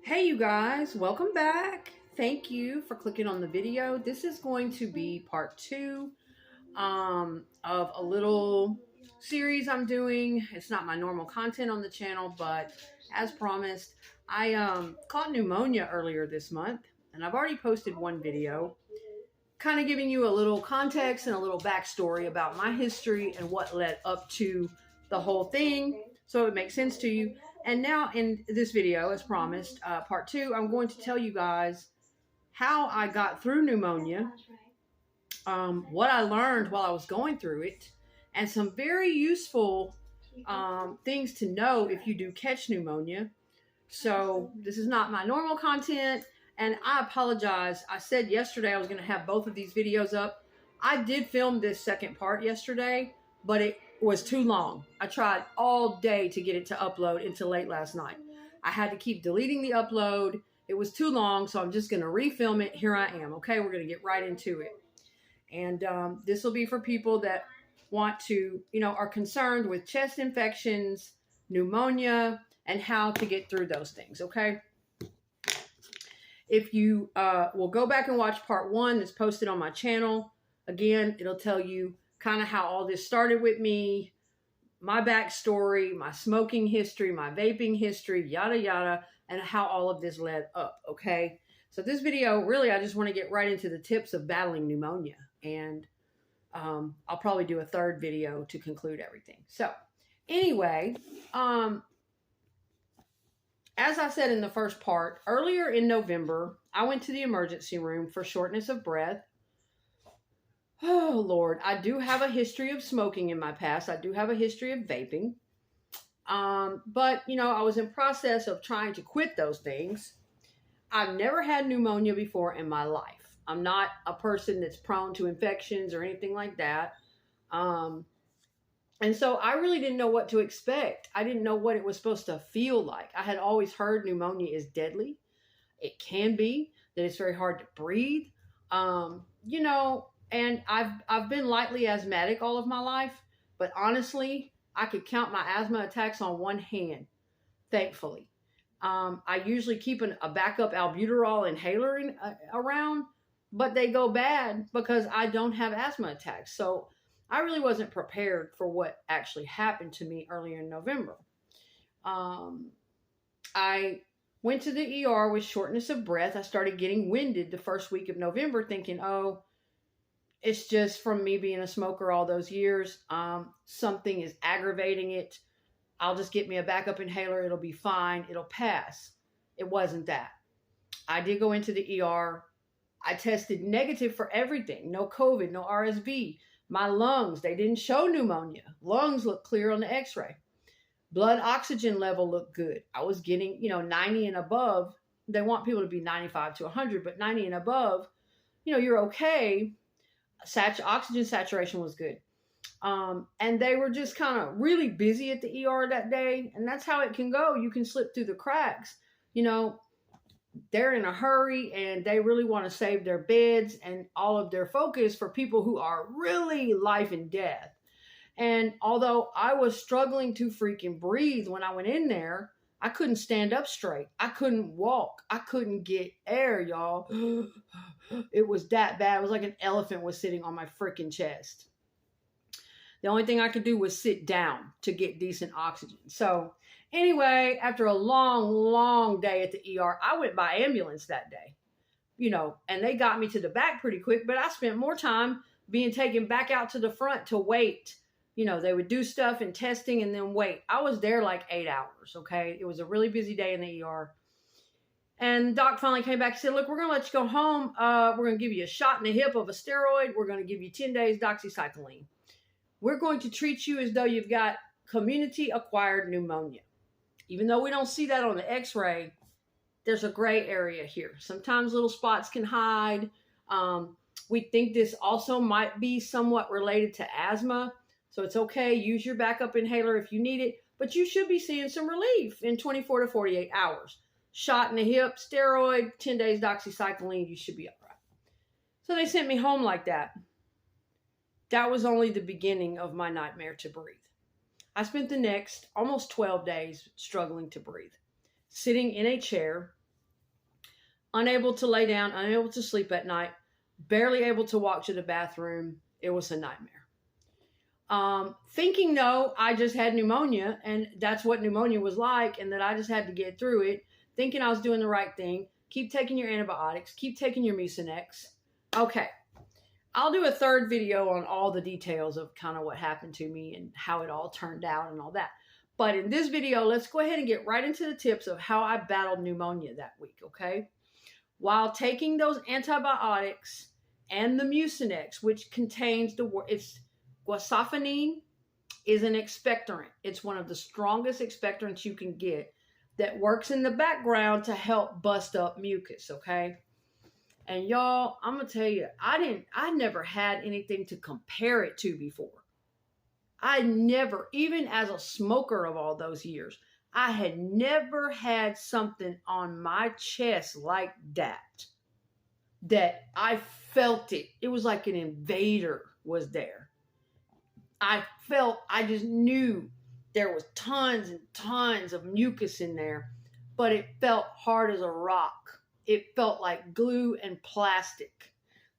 Hey you guys, welcome back. Thank you for clicking on the video. This is going to be part two of a little series I'm doing. It's not my normal content on the channel, but as promised, I caught pneumonia earlier this month, and I've already posted one video kind of giving you a little context and a little backstory about my history and what led up to the whole thing, so it makes sense to you. And now in this video, as promised, part two, I'm going to tell you guys how I got through pneumonia, what I learned while I was going through it, and some very useful things to know if you do catch pneumonia. So this is not my normal content, and I apologize. I said yesterday I was going to have both of these videos up. I did film this second part yesterday, but it was too long. I tried all day to get it to upload until late last night. I had to keep deleting the upload. It was too long, so I'm just going to refilm it. Here I am. Okay, we're going to get right into it. And this will be for people that want to, are concerned with chest infections, pneumonia, and how to get through those things, okay? If you will go back and watch part one that's posted on my channel, again, it'll tell you kind of how all this started with me, my backstory, my smoking history, my vaping history, yada, yada, and how all of this led up, okay? So this video, really, I just want to get right into the tips of battling pneumonia, and I'll probably do a third video to conclude everything. So anyway, as I said in the first part, earlier in November, I went to the emergency room for shortness of breath. Oh, Lord, I do have a history of smoking in my past. I do have a history of vaping. But, I was in process of trying to quit those things. I've never had pneumonia before in my life. I'm not a person that's prone to infections or anything like that. And so I really didn't know what to expect. I didn't know what it was supposed to feel like. I had always heard pneumonia is deadly. It can be, that it's very hard to breathe. And I've been lightly asthmatic all of my life, but honestly, I could count my asthma attacks on one hand, thankfully. I usually keep a backup albuterol inhaler around, but they go bad because I don't have asthma attacks. So I really wasn't prepared for what actually happened to me earlier in November. I went to the ER with shortness of breath. I started getting winded the first week of November, thinking, oh, it's just from me being a smoker all those years. Something is aggravating it. I'll just get me a backup inhaler. It'll be fine. It'll pass. It wasn't that. I did go into the ER. I tested negative for everything. No COVID, no RSV. My lungs, they didn't show pneumonia. Lungs looked clear on the x-ray. Blood oxygen level looked good. I was getting, 90 and above. They want people to be 95 to 100, but 90 and above, you're okay. Oxygen saturation was good. And they were just kind of really busy at the ER that day. And that's how it can go. You can slip through the cracks. They're in a hurry and they really want to save their beds and all of their focus for people who are really life and death. And although I was struggling to freaking breathe when I went in there, I couldn't stand up straight. I couldn't walk. I couldn't get air, y'all. It was that bad. It was like an elephant was sitting on my freaking chest. The only thing I could do was sit down to get decent oxygen. So anyway, after a long, long day at the ER, I went by ambulance that day, and they got me to the back pretty quick, but I spent more time being taken back out to the front to wait. They would do stuff and testing and then wait. I was there like 8 hours, okay? It was a really busy day in the ER. And doc finally came back and said, look, we're going to let you go home. We're going to give you a shot in the hip of a steroid. We're going to give you 10 days doxycycline. We're going to treat you as though you've got community acquired pneumonia. Even though we don't see that on the x-ray, there's a gray area here. Sometimes little spots can hide. We think this also might be somewhat related to asthma. So it's okay. Use your backup inhaler if you need it. But you should be seeing some relief in 24 to 48 hours. Shot in the hip, steroid, 10 days doxycycline, you should be all right. So they sent me home like that. That was only the beginning of my nightmare to breathe. I spent the next almost 12 days struggling to breathe, sitting in a chair unable to lay down, unable to sleep at night, barely able to walk to the bathroom. It was a nightmare. Thinking, no, I just had pneumonia and that's what pneumonia was like and that I just had to get through it, thinking I was doing the right thing. Keep taking your antibiotics, keep taking your Mucinex. Okay, I'll do a third video on all the details of kind of what happened to me and how it all turned out and all that. But in this video, let's go ahead and get right into the tips of how I battled pneumonia that week, okay? While taking those antibiotics and the Mucinex, which contains guaifenesin is an expectorant. It's one of the strongest expectorants you can get that works in the background to help bust up mucus, okay? And y'all, I'm going to tell you, I never had anything to compare it to before. I never, even as a smoker of all those years, I had never had something on my chest like that I felt it. It was like an invader was there. I just knew there was tons and tons of mucus in there, but it felt hard as a rock. It felt like glue and plastic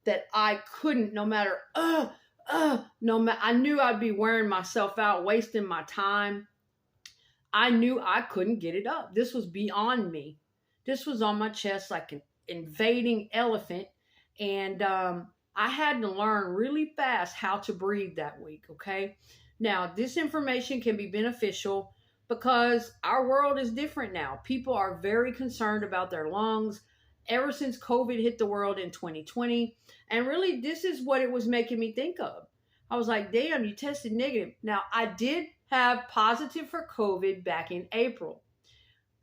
that I couldn't, no matter, I knew I'd be wearing myself out, wasting my time. I knew I couldn't get it up. This was beyond me. This was on my chest like an invading elephant. And, I had to learn really fast how to breathe that week, okay? Now, this information can be beneficial because our world is different now. People are very concerned about their lungs ever since COVID hit the world in 2020. And really, this is what it was making me think of. I was like, damn, you tested negative. Now, I did have positive for COVID back in April.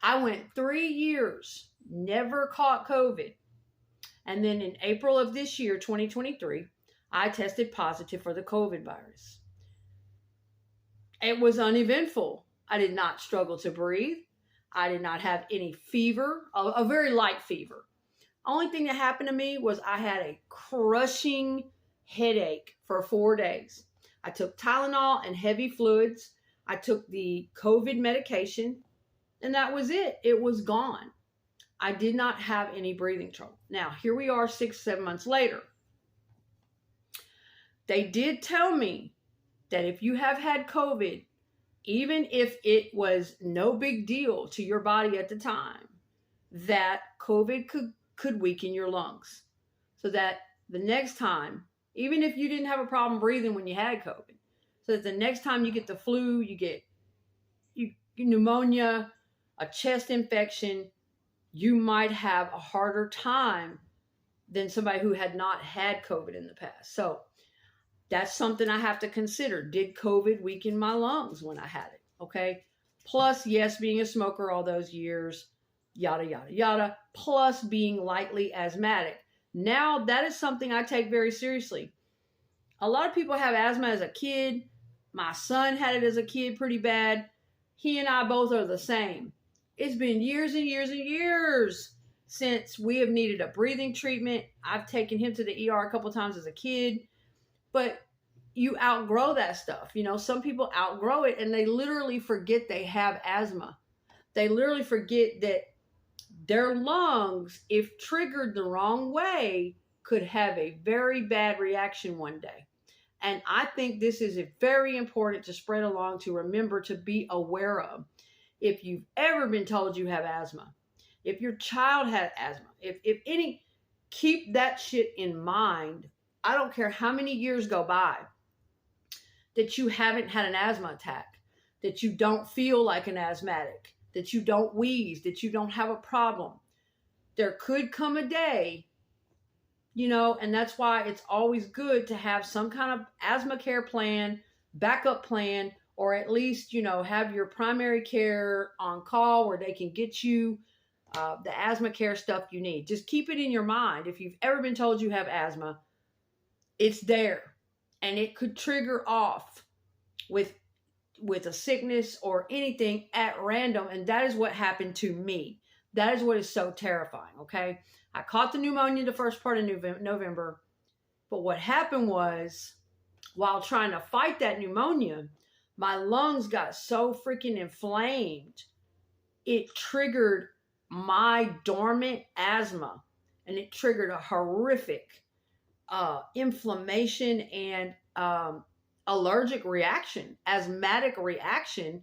I went 3 years, never caught COVID. And then in April of this year, 2023, I tested positive for the COVID virus. It was uneventful. I did not struggle to breathe. I did not have any fever, a very light fever. Only thing that happened to me was I had a crushing headache for 4 days. I took Tylenol and heavy fluids. I took the COVID medication, and that was it. It was gone. I did not have any breathing trouble. Now, here we are 6-7 months later. They did tell me that if you have had COVID, even if it was no big deal to your body at the time, that COVID could weaken your lungs. So that the next time, even if you didn't have a problem breathing when you had COVID, so that the next time you get the flu, you get pneumonia, a chest infection, you might have a harder time than somebody who had not had COVID in the past. So that's something I have to consider. Did COVID weaken my lungs when I had it? Okay. Plus, yes, being a smoker all those years, yada, yada, yada. Plus being lightly asthmatic. Now that is something I take very seriously. A lot of people have asthma as a kid. My son had it as a kid pretty bad. He and I both are the same. It's been years and years and years since we have needed a breathing treatment. I've taken him to the ER a couple times as a kid, but you outgrow that stuff. You know, some people outgrow it and they literally forget they have asthma. They literally forget that their lungs, if triggered the wrong way, could have a very bad reaction one day. And I think this is very important to spread along, to remember, to be aware of. If you've ever been told you have asthma, if your child had asthma, if any, keep that shit in mind. I don't care how many years go by that you haven't had an asthma attack, that you don't feel like an asthmatic, that you don't wheeze, that you don't have a problem. There could come a day, you know, and that's why it's always good to have some kind of asthma care plan, backup plan, or at least, you know, have your primary care on call where they can get you the asthma care stuff you need. Just keep it in your mind. If you've ever been told you have asthma, it's there. And it could trigger off with a sickness or anything at random. And that is what happened to me. That is what is so terrifying, okay? I caught the pneumonia the first part of November. But what happened was, while trying to fight that pneumonia, my lungs got so freaking inflamed, it triggered my dormant asthma, and it triggered a horrific inflammation and allergic reaction, asthmatic reaction,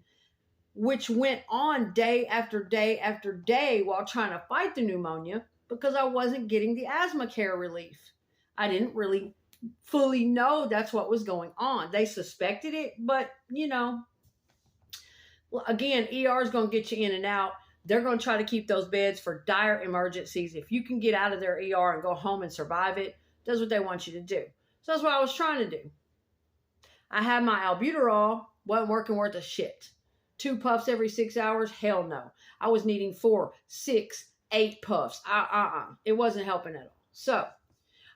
which went on day after day after day while trying to fight the pneumonia because I wasn't getting the asthma care relief. I didn't really fully know that's what was going on. They suspected it, but well, again, ER is going to get you in and out. They're going to try to keep those beds for dire emergencies. If you can get out of their ER and go home and survive it, that's what they want you to do. So that's what I was trying to do. I had my albuterol, wasn't working worth a shit. 2 puffs every 6 hours? Hell no. I was needing 4, 6, 8 puffs. It wasn't helping at all. So,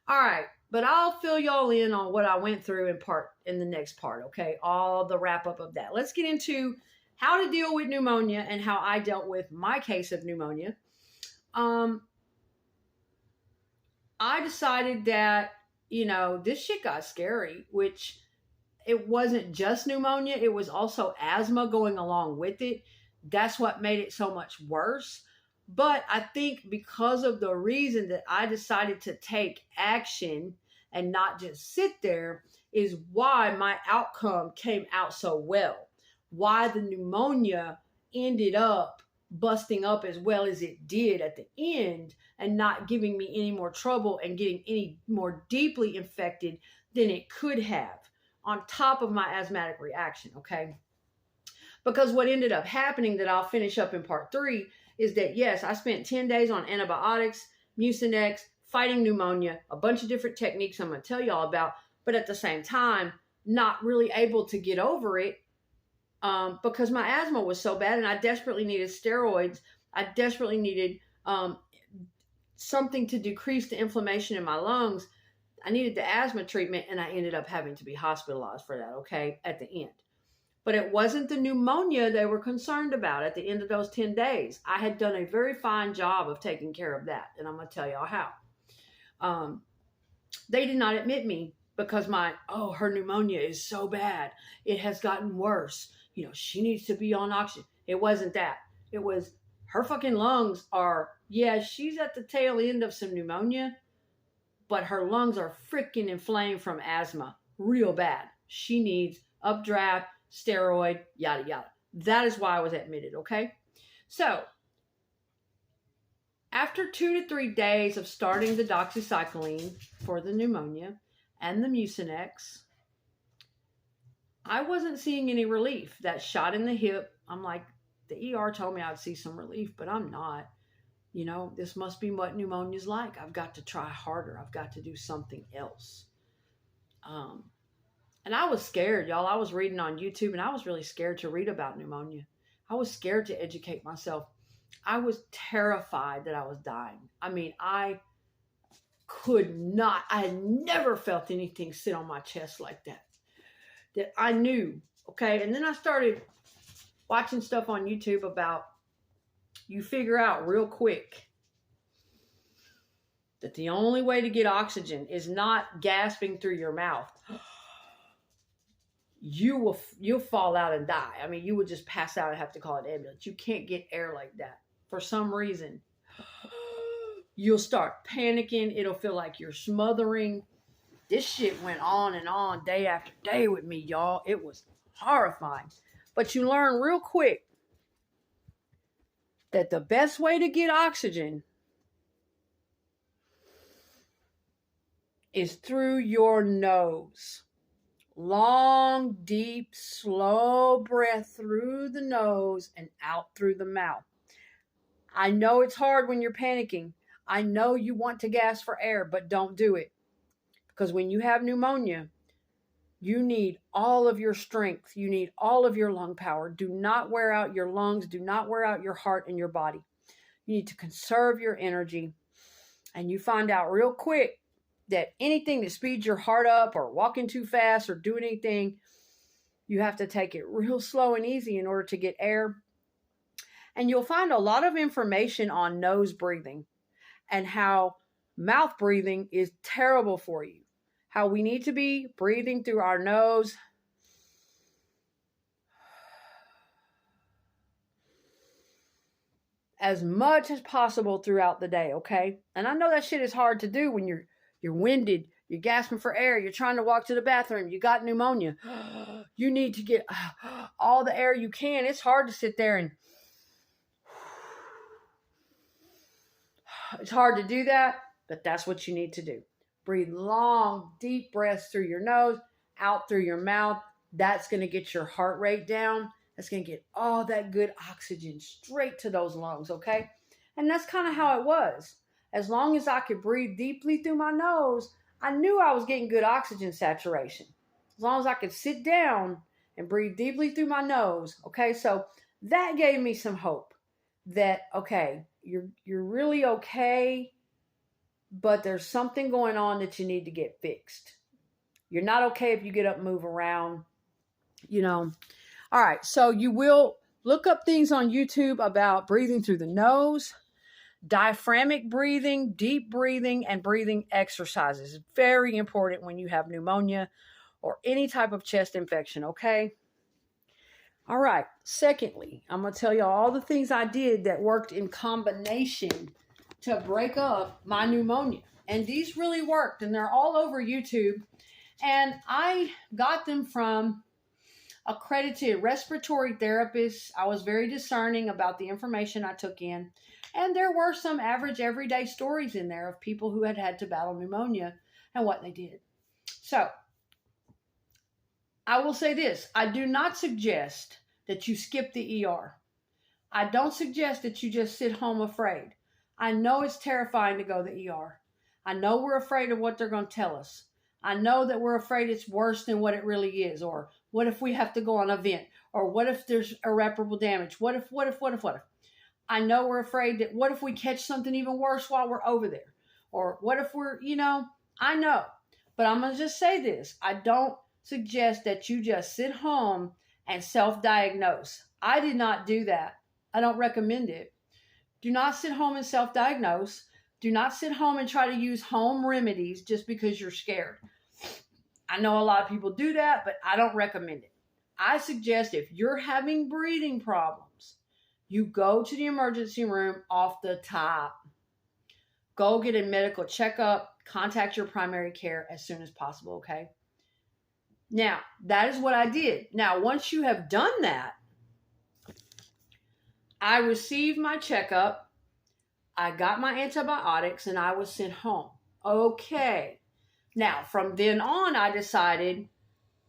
all right. But I'll fill y'all in on what I went through in the next part, okay? All the wrap up of that. Let's get into how to deal with pneumonia and how I dealt with my case of pneumonia. I decided that, this shit got scary, which it wasn't just pneumonia. It was also asthma going along with it. That's what made it so much worse. But I think because of the reason that I decided to take action and not just sit there is why my outcome came out so well. Why the pneumonia ended up busting up as well as it did at the end and not giving me any more trouble and getting any more deeply infected than it could have on top of my asthmatic reaction, okay? Because what ended up happening that I'll finish up in part 3 is that, yes, I spent 10 days on antibiotics, Mucinex, fighting pneumonia, a bunch of different techniques I'm going to tell y'all about, but at the same time, not really able to get over it because my asthma was so bad and I desperately needed steroids. I desperately needed something to decrease the inflammation in my lungs. I needed the asthma treatment and I ended up having to be hospitalized for that, okay, at the end. But it wasn't the pneumonia they were concerned about at the end of those 10 days. I had done a very fine job of taking care of that, and I'm going to tell y'all how. They did not admit me because her pneumonia is so bad. It has gotten worse. She needs to be on oxygen. It wasn't that. It was her fucking lungs she's at the tail end of some pneumonia, but her lungs are freaking inflamed from asthma real bad. She needs updraft, steroid, yada, yada. That is why I was admitted, okay? So, after 2 to 3 days of starting the doxycycline for the pneumonia and the Mucinex, I wasn't seeing any relief. That shot in the hip, I'm like, the ER told me I'd see some relief, but I'm not. This must be what pneumonia's like. I've got to try harder. I've got to do something else. And I was scared, y'all. I was reading on YouTube and I was really scared to read about pneumonia. I was scared to educate myself. I was terrified that I was dying. I mean, I had never felt anything sit on my chest like that. That I knew, okay? And then I started watching stuff on YouTube about you figure out real quick that the only way to get oxygen is not gasping through your mouth. You'll fall out and die. I mean, you would just pass out and have to call an ambulance. You can't get air like that. For some reason, you'll start panicking. It'll feel like you're smothering. This shit went on and on day after day with me, y'all. It was horrifying. But you learn real quick that the best way to get oxygen is through your nose. Long, deep, slow breath through the nose and out through the mouth. I know it's hard when you're panicking. I know you want to gasp for air, but don't do it. Because when you have pneumonia, you need all of your strength. You need all of your lung power. Do not wear out your lungs. Do not wear out your heart and your body. You need to conserve your energy. And you find out real quick that anything that speeds your heart up or walking too fast or doing anything, you have to take it real slow and easy in order to get air. And you'll find a lot of information on nose breathing and how mouth breathing is terrible for you. How we need to be breathing through our nose. as much as possible throughout the day, okay? And I know that shit is hard to do when you're winded, you're gasping for air, you're trying to walk to the bathroom, you got pneumonia. You need to get all the air you can. It's hard to sit there and it's hard to do that, but that's what you need to do. Breathe long, deep breaths through your nose, out through your mouth. That's going to get your heart rate down. That's going to get all that good oxygen straight to those lungs, okay? And that's kind of how it was. As long as I could breathe deeply through my nose, I knew I was getting good oxygen saturation. As long as I could sit down and breathe deeply through my nose, okay? So that gave me some hope that, okay, you're really okay, but there's something going on that you need to get fixed. You're not okay if you get up and move around, you know. All right, so you will look up things on YouTube about breathing through the nose, diaphragmatic breathing, deep breathing, and breathing exercises. Very important when you have pneumonia or any type of chest infection, okay? All right, secondly, I'm going to tell you all the things I did that worked in combination to break up my pneumonia. And these really worked, and they're all over YouTube. And I got them from accredited respiratory therapists. I was very discerning about the information I took in. And there were some average everyday stories in there of people who had had to battle pneumonia and what they did. So I will say this. I do not suggest that you skip the ER. I don't suggest that you just sit home afraid. I know it's terrifying to go to the ER. I know we're afraid of what they're going to tell us. I know that we're afraid it's worse than what it really is. Or what if we have to go on a vent? Or what if there's irreparable damage? What if? I know we're afraid that what if we catch something even worse while we're over there? Or what if we're, I know. But I'm going to just say this. I don't suggest that you just sit home and self-diagnose. I did not do that. I don't recommend it. Do not sit home and self-diagnose. Do not sit home and try to use home remedies just because you're scared. I know a lot of people do that, but I don't recommend it. I suggest if you're having breathing problems, you go to the emergency room off the top. Go get a medical checkup. Contact your primary care as soon as possible, okay? Now, that is what I did. Now, once you have done that, I received my checkup. I got my antibiotics and I was sent home. Okay. Now, from then on, I decided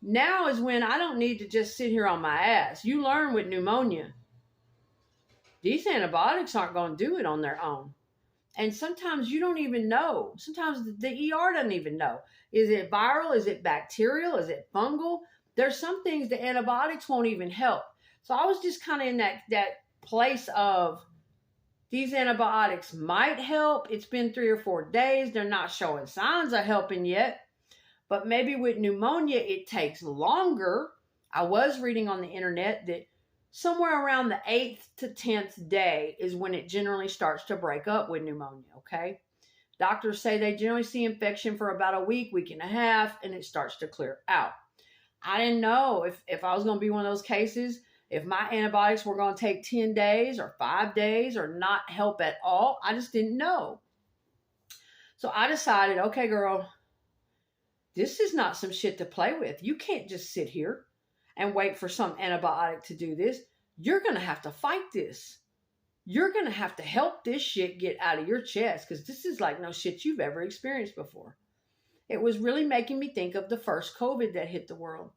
now is when I don't need to just sit here on my ass. You learn with pneumonia, these antibiotics aren't going to do it on their own. And sometimes you don't even know. Sometimes the ER doesn't even know. Is it viral? Is it bacterial? Is it fungal? There's some things the antibiotics won't even help. So I was just kind of in that place of these antibiotics might help. It's been 3 or 4 days. They're not showing signs of helping yet. But maybe with pneumonia, it takes longer. I was reading on the internet that somewhere around the 8th to 10th day is when it generally starts to break up with pneumonia, okay? Doctors say they generally see infection for about a week, week and a half, and it starts to clear out. I didn't know if I was going to be one of those cases, if my antibiotics were going to take 10 days or 5 days or not help at all. I just didn't know. So I decided, okay, girl, this is not some shit to play with. You can't just sit here and wait for some antibiotic to do this. You're going to have to fight this. You're going to have to help this shit get out of your chest because this is like no shit you've ever experienced before. It was really making me think of the first COVID that hit the world,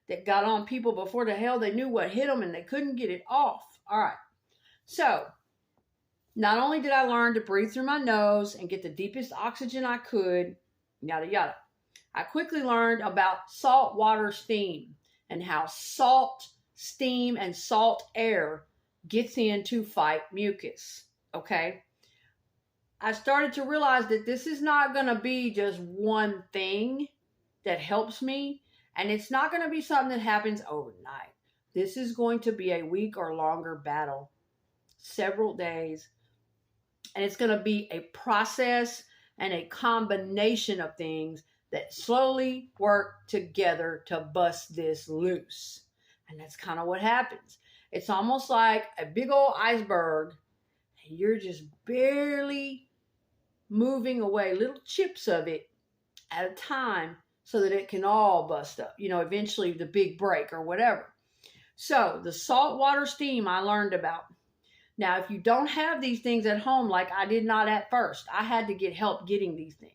that got on people before the hell they knew what hit them and they couldn't get it off. All right. So not only did I learn to breathe through my nose and get the deepest oxygen I could, yada, yada, I quickly learned about salt water steam and how salt steam and salt air gets in to fight mucus, okay? I started to realize that this is not going to be just one thing that helps me, and it's not going to be something that happens overnight. This is going to be a week or longer battle, several days, and it's going to be a process and a combination of things that slowly work together to bust this loose. And that's kind of what happens. It's almost like a big old iceberg and you're just barely moving away little chips of it at a time so that it can all bust up, eventually the big break or whatever. So the saltwater steam I learned about. Now, if you don't have these things at home, like I did not at first, I had to get help getting these things.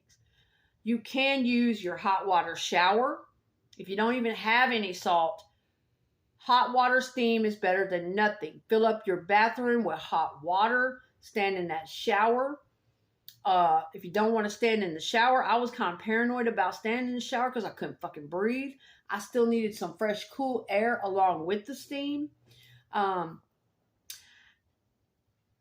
You can use your hot water shower. If you don't even have any salt, hot water steam is better than nothing. Fill up your bathroom with hot water. Stand in that shower. If you don't want to stand in the shower, I was kind of paranoid about standing in the shower because I couldn't fucking breathe. I still needed some fresh, cool air along with the steam.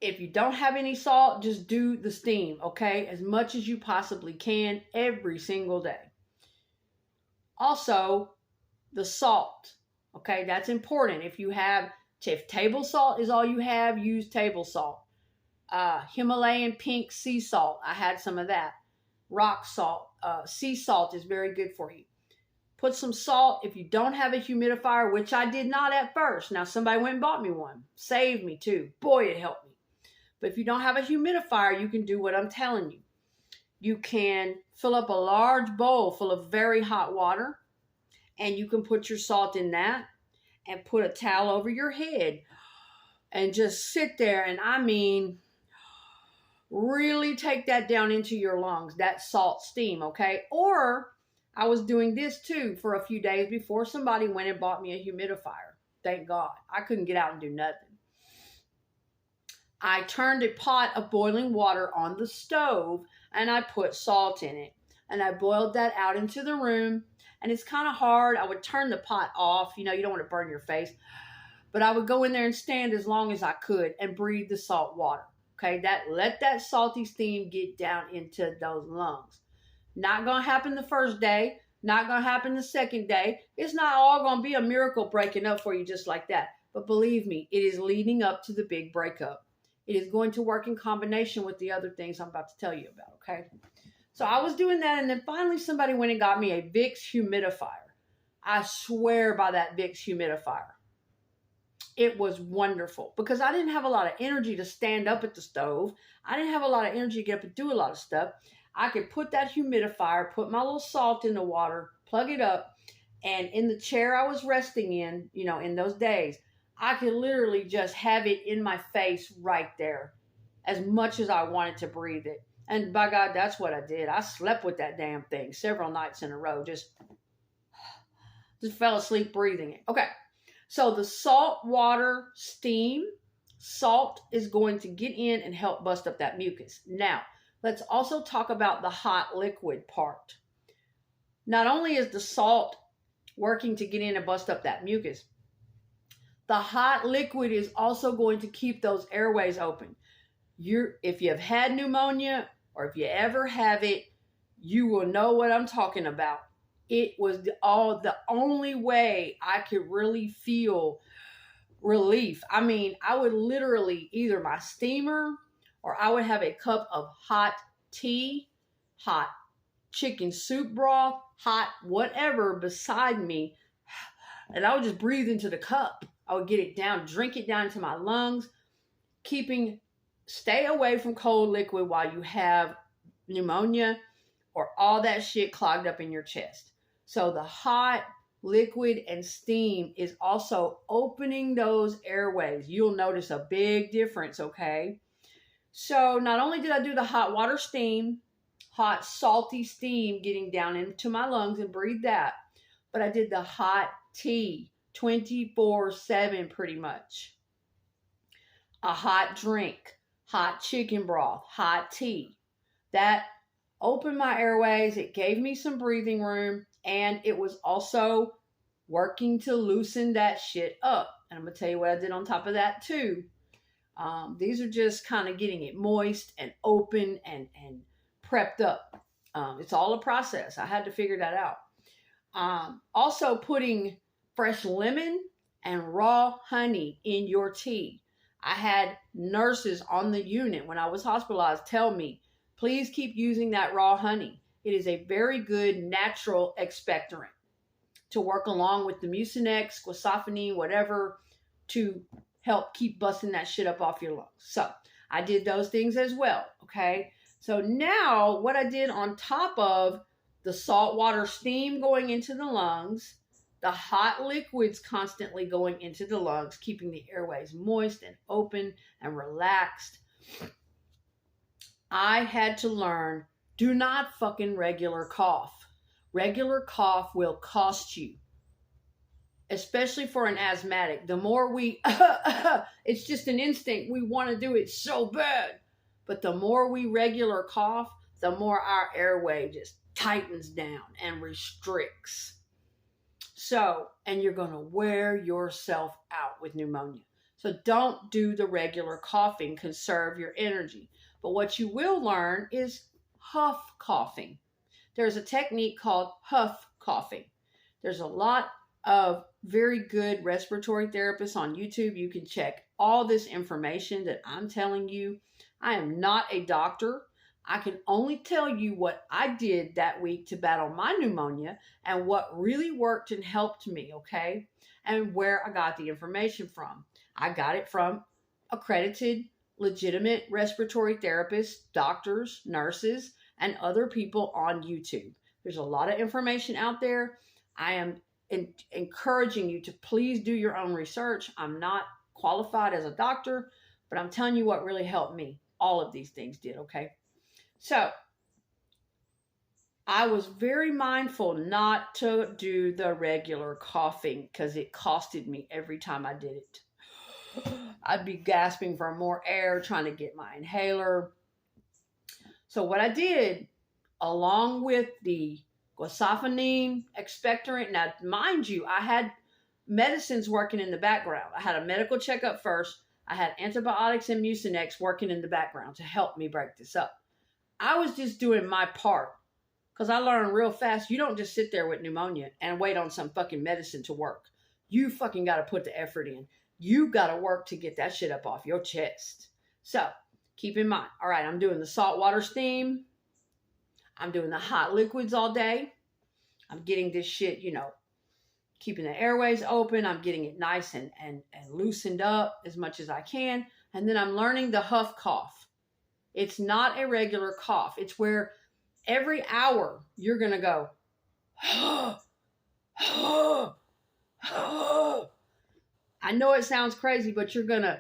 If you don't have any salt, just do the steam, okay? As much as you possibly can every single day. Also, the salt, okay? That's important. If table salt is all you have, use table salt. Himalayan pink sea salt, I had some of that. Rock salt, sea salt is very good for you. Put some salt. If you don't have a humidifier, which I did not at first. Now, somebody went and bought me one. Saved me too. Boy, it helped me. But if you don't have a humidifier, you can do what I'm telling you. You can fill up a large bowl full of very hot water, and you can put your salt in that and put a towel over your head and just sit there and, really take that down into your lungs, that salt steam, okay? Or I was doing this too for a few days before somebody went and bought me a humidifier. Thank God. I couldn't get out and do nothing. I turned a pot of boiling water on the stove and I put salt in it. And I boiled that out into the room. And it's kind of hard. I would turn the pot off. You don't want to burn your face. But I would go in there and stand as long as I could and breathe the salt water. Okay, let that salty steam get down into those lungs. Not going to happen the first day. Not going to happen the second day. It's not all going to be a miracle breaking up for you just like that. But believe me, it is leading up to the big breakup. It is going to work in combination with the other things I'm about to tell you about, okay? So I was doing that, and then finally somebody went and got me a Vicks humidifier. I swear by that Vicks humidifier. It was wonderful because I didn't have a lot of energy to stand up at the stove. I didn't have a lot of energy to get up and do a lot of stuff. I could put that humidifier, put my little salt in the water, plug it up, and in the chair I was resting in, in those days, I could literally just have it in my face right there as much as I wanted to breathe it. And by God, that's what I did. I slept with that damn thing several nights in a row. Just fell asleep breathing it. Okay. So the salt water steam, salt is going to get in and help bust up that mucus. Now, let's also talk about the hot liquid part. Not only is the salt working to get in and bust up that mucus, the hot liquid is also going to keep those airways open. If you have had pneumonia or if you ever have it, you will know what I'm talking about. It was the only way I could really feel relief. I would literally either my steamer or I would have a cup of hot tea, hot chicken soup broth, hot whatever beside me, and I would just breathe into the cup. I would get it down, drink it down into my lungs, stay away from cold liquid while you have pneumonia or all that shit clogged up in your chest. So the hot liquid and steam is also opening those airways. You'll notice a big difference, okay? So not only did I do the hot water steam, hot salty steam getting down into my lungs and breathe that, but I did the hot tea 24/7 pretty much. A hot drink, hot chicken broth, hot tea. That opened my airways. It gave me some breathing room, and it was also working to loosen that shit up. And I'm going to tell you what I did on top of that too. These are just kind of getting it moist and open and prepped up. It's all a process. I had to figure that out. Also putting fresh lemon and raw honey in your tea. I had nurses on the unit when I was hospitalized tell me, please keep using that raw honey. It is a very good natural expectorant to work along with the mucinex, squalane, whatever, to help keep busting that shit up off your lungs. So I did those things as well, okay? So now what I did on top of the saltwater steam going into the lungs, the hot liquids constantly going into the lungs, keeping the airways moist and open and relaxed, I had to learn, do not fucking regular cough. Regular cough will cost you, especially for an asthmatic. The more we, it's just an instinct. We want to do it so bad. But the more we regular cough, the more our airway just tightens down and restricts. So, and you're going to wear yourself out with pneumonia. So don't do the regular coughing. Conserve your energy. But what you will learn is huff coughing. There's a technique called huff coughing. There's a lot of very good respiratory therapists on YouTube. You can check all this information that I'm telling you. I am not a doctor. I can only tell you what I did that week to battle my pneumonia and what really worked and helped me, okay? And where I got the information from. I got it from accredited, legitimate respiratory therapists, doctors, nurses, and other people on YouTube. There's a lot of information out there. I am encouraging you to please do your own research. I'm not qualified as a doctor, but I'm telling you what really helped me. All of these things did, okay? So, I was very mindful not to do the regular coughing because it costed me every time I did it. I'd be gasping for more air, trying to get my inhaler. So what I did, along with the glucosamine expectorant, now mind you, I had medicines working in the background. I had a medical checkup first. I had antibiotics and Mucinex working in the background to help me break this up. I was just doing my part because I learned real fast. You don't just sit there with pneumonia and wait on some fucking medicine to work. You fucking got to put the effort in. You got to work to get that shit up off your chest. So keep in mind, all right, I'm doing the saltwater steam. I'm doing the hot liquids all day. I'm getting this shit, keeping the airways open. I'm getting it nice and loosened up as much as I can. And then I'm learning the huff cough. It's not a regular cough. It's where every hour you're going to go, I know it sounds crazy, but you're going to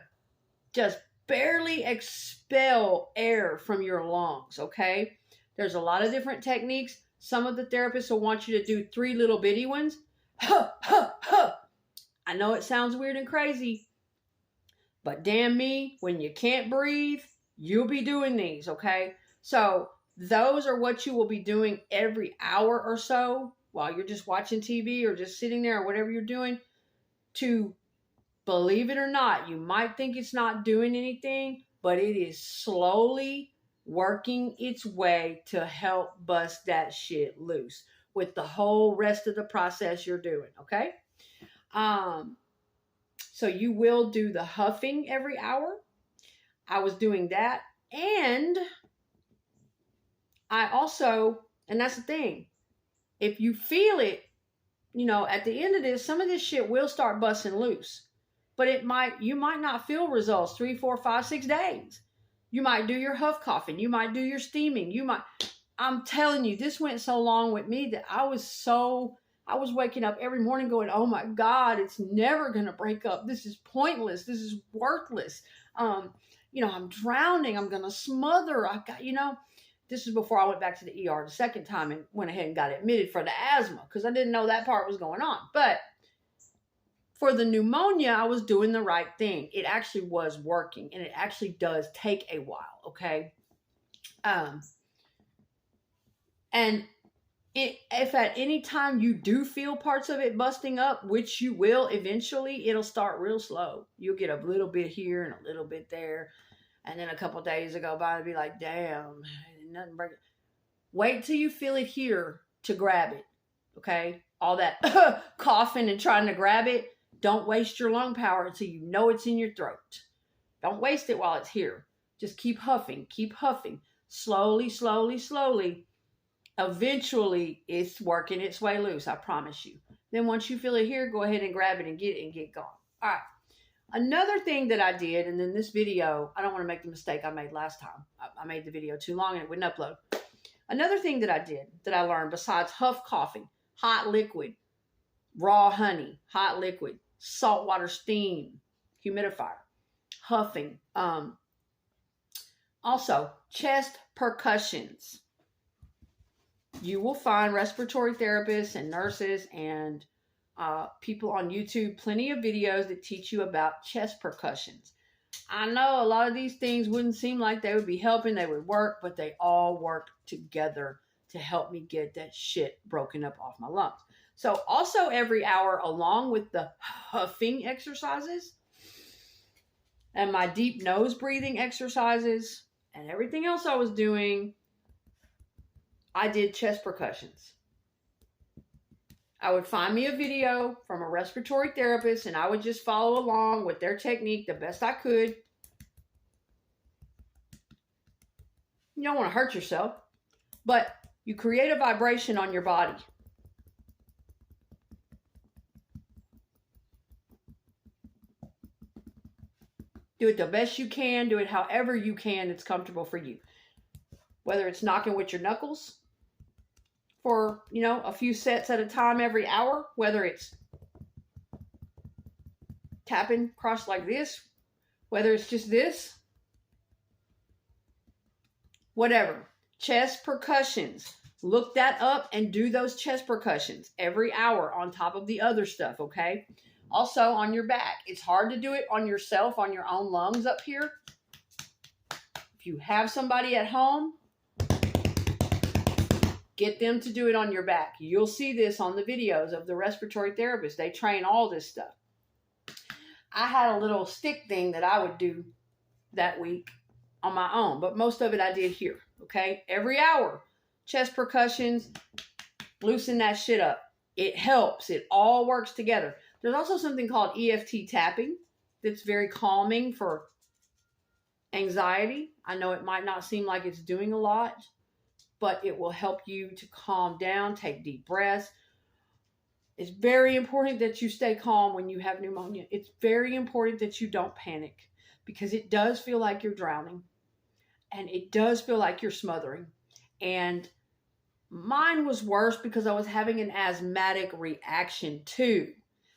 just barely expel air from your lungs, okay? There's a lot of different techniques. Some of the therapists will want you to do 3 little bitty ones. I know it sounds weird and crazy, but damn me, when you can't breathe, you'll be doing these, okay? So those are what you will be doing every hour or so while you're just watching TV or just sitting there or whatever you're doing. To, believe it or not, you might think it's not doing anything, but it is slowly working its way to help bust that shit loose with the whole rest of the process you're doing, okay? So you will do the huffing every hour. I was doing that. And I also, and that's the thing, if you feel it, at the end of this, some of this shit will start busting loose. But you might not feel results 3, 4, 5, 6 days. You might do your huff coughing. You might do your steaming. I'm telling you, this went so long with me that I was waking up every morning going, oh my God, it's never going to break up. This is pointless. This is worthless. I'm drowning. I'm going to smother. This is before I went back to the ER the second time and went ahead and got admitted for the asthma because I didn't know that part was going on. But for the pneumonia, I was doing the right thing. It actually was working, and it actually does take a while, okay? And if at any time you do feel parts of it busting up, which you will eventually, it'll start real slow. You'll get a little bit here and a little bit there. And then a couple days will go by and be like, damn, nothing breaking. Wait till you feel it here to grab it, okay? All that coughing and trying to grab it. Don't waste your lung power until you know it's in your throat. Don't waste it while it's here. Just keep huffing. Slowly, slowly, slowly. Eventually, it's working its way loose, I promise you. Then once you feel it here, go ahead and grab it and get going. All right. Another thing that I did, and then this video, I don't want to make the mistake I made last time. I made the video too long and it wouldn't upload. Another thing that I did, that I learned, besides huff coughing, hot liquid, raw honey, hot liquid, saltwater steam, humidifier, huffing. Also, chest percussions. You will find respiratory therapists and nurses and people on YouTube, plenty of videos that teach you about chest percussions. I know a lot of these things wouldn't seem like they would be helping, they would work, but they all work together to help me get that shit broken up off my lungs. So also every hour, along with the huffing exercises and my deep nose breathing exercises and everything else I was doing, I did chest percussions. I would find me a video from a respiratory therapist and I would just follow along with their technique the best I could. You don't want to hurt yourself, but you create a vibration on your body. Do it the best you can. Do it however you can. It's comfortable for you. Whether it's knocking with your knuckles for, a few sets at a time every hour, whether it's tapping across like this, whether it's just this, whatever. Chest percussions. Look that up and do those chest percussions every hour on top of the other stuff, okay? Also on your back. It's hard to do it on yourself, on your own lungs up here. If you have somebody at home, get them to do it on your back. You'll see this on the videos of the respiratory therapists. They train all this stuff. I had a little stick thing that I would do that week on my own, but most of it I did here, okay? Every hour, chest percussions, loosen that shit up. It helps. It all works together. There's also something called EFT tapping that's very calming for anxiety. I know it might not seem like it's doing a lot, but it will help you to calm down, take deep breaths. It's very important that you stay calm when you have pneumonia. It's very important that you don't panic because it does feel like you're drowning and it does feel like you're smothering. And mine was worse because I was having an asthmatic reaction too.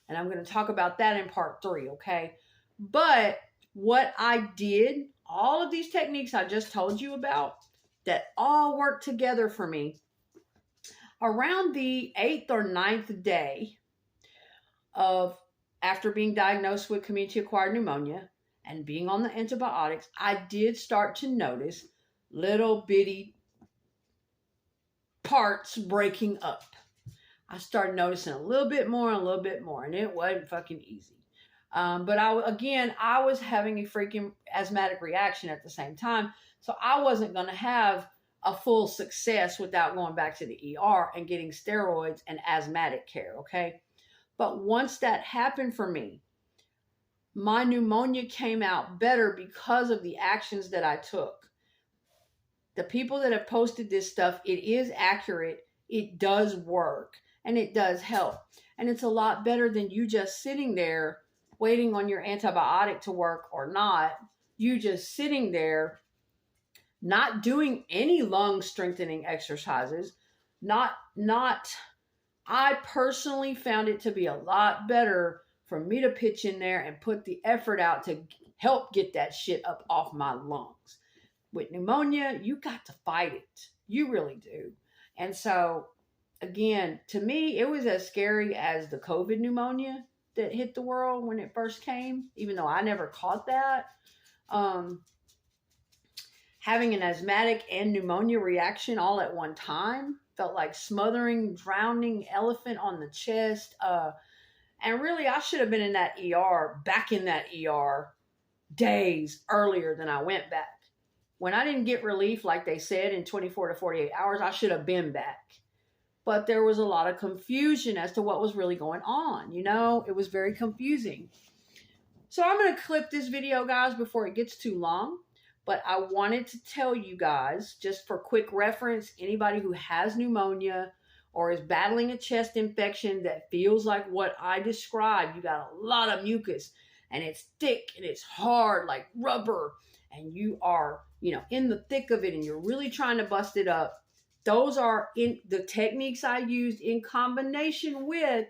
And I'm going to talk about that in part 3, okay? But what I did, all of these techniques I just told you about, that all worked together for me. Around the 8th or 9th day of after being diagnosed with community acquired pneumonia and being on the antibiotics, I did start to notice little bitty parts breaking up. I started noticing a little bit more, and it wasn't fucking easy. But I was having a freaking asthmatic reaction at the same time. So I wasn't going to have a full success without going back to the ER and getting steroids and asthmatic care, okay? But once that happened for me, my pneumonia came out better because of the actions that I took. The people that have posted this stuff, it is accurate, it does work, and it does help. And it's a lot better than you just sitting there waiting on your antibiotic to work or not. You just sitting there not doing any lung strengthening exercises. I personally found it to be a lot better for me to pitch in there and put the effort out to help get that shit up off my lungs. With pneumonia, you got to fight it. You really do. And so, again, to me, it was as scary as the COVID pneumonia that hit the world when it first came, even though I never caught that. Having an asthmatic and pneumonia reaction all at one time felt like smothering, drowning elephant on the chest. And really, I should have been in that back in that ER days earlier than I went back. When I didn't get relief, like they said, in 24 to 48 hours, I should have been back. But there was a lot of confusion as to what was really going on. It was very confusing. So I'm going to clip this video, guys, before it gets too long. But I wanted to tell you guys, just for quick reference, anybody who has pneumonia or is battling a chest infection that feels like what I described, you got a lot of mucus. and it's thick and it's hard like rubber, and you are, in the thick of it and you're really trying to bust it up. Those are in the techniques I used in combination with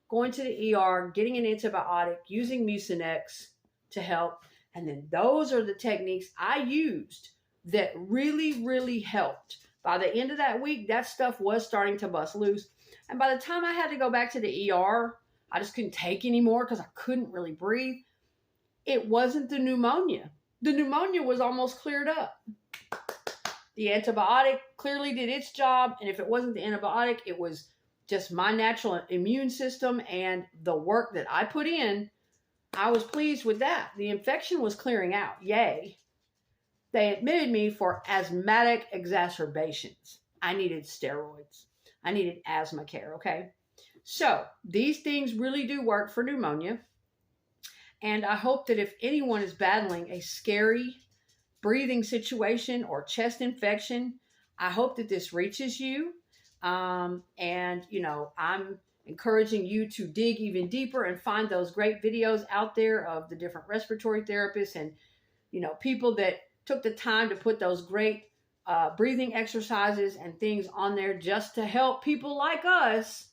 going to the ER, getting an antibiotic, using Mucinex to help. And then those are the techniques I used that really, really helped. By the end of that week, that stuff was starting to bust loose. And by the time I had to go back to the ER, I just couldn't take anymore because I couldn't really breathe. It wasn't the pneumonia. The pneumonia was almost cleared up. The antibiotic clearly did its job. And if it wasn't the antibiotic, it was just my natural immune system and the work that I put in. I was pleased with that. The infection was clearing out. Yay. They admitted me for asthmatic exacerbations. I needed steroids. I needed asthma care, okay? So these things really do work for pneumonia. And I hope that if anyone is battling a scary breathing situation or chest infection, I hope that this reaches you. I'm encouraging you to dig even deeper and find those great videos out there of the different respiratory therapists and, people that took the time to put those great breathing exercises and things on there just to help people like us.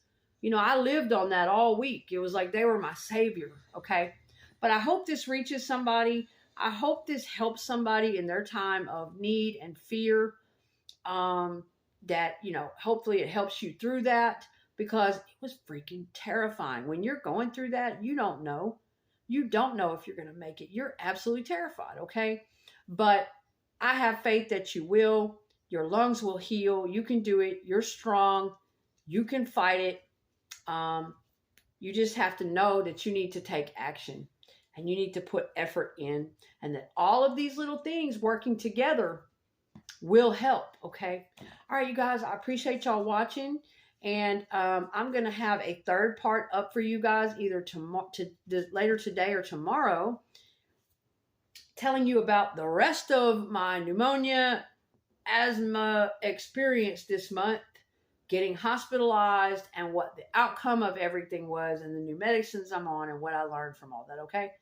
I lived on that all week. It was like they were my savior, okay? But I hope this reaches somebody. I hope this helps somebody in their time of need and fear. Hopefully it helps you through that, because it was freaking terrifying. When you're going through that, you don't know. You don't know if you're going to make it. You're absolutely terrified, okay? But I have faith that you will. Your lungs will heal. You can do it. You're strong. You can fight it. You just have to know that you need to take action and you need to put effort in, and that all of these little things working together will help, okay? All right, you guys, I appreciate y'all watching. And I'm going to have a third part up for you guys either later today or tomorrow, telling you about the rest of my pneumonia, asthma experience this month, getting hospitalized, and what the outcome of everything was, and the new medicines I'm on, and what I learned from all that, okay?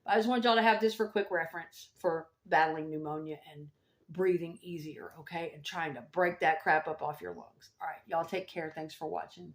But I just want y'all to have this for quick reference for battling pneumonia and breathing easier, okay? And trying to break that crap up off your lungs. All right, y'all take care. Thanks for watching.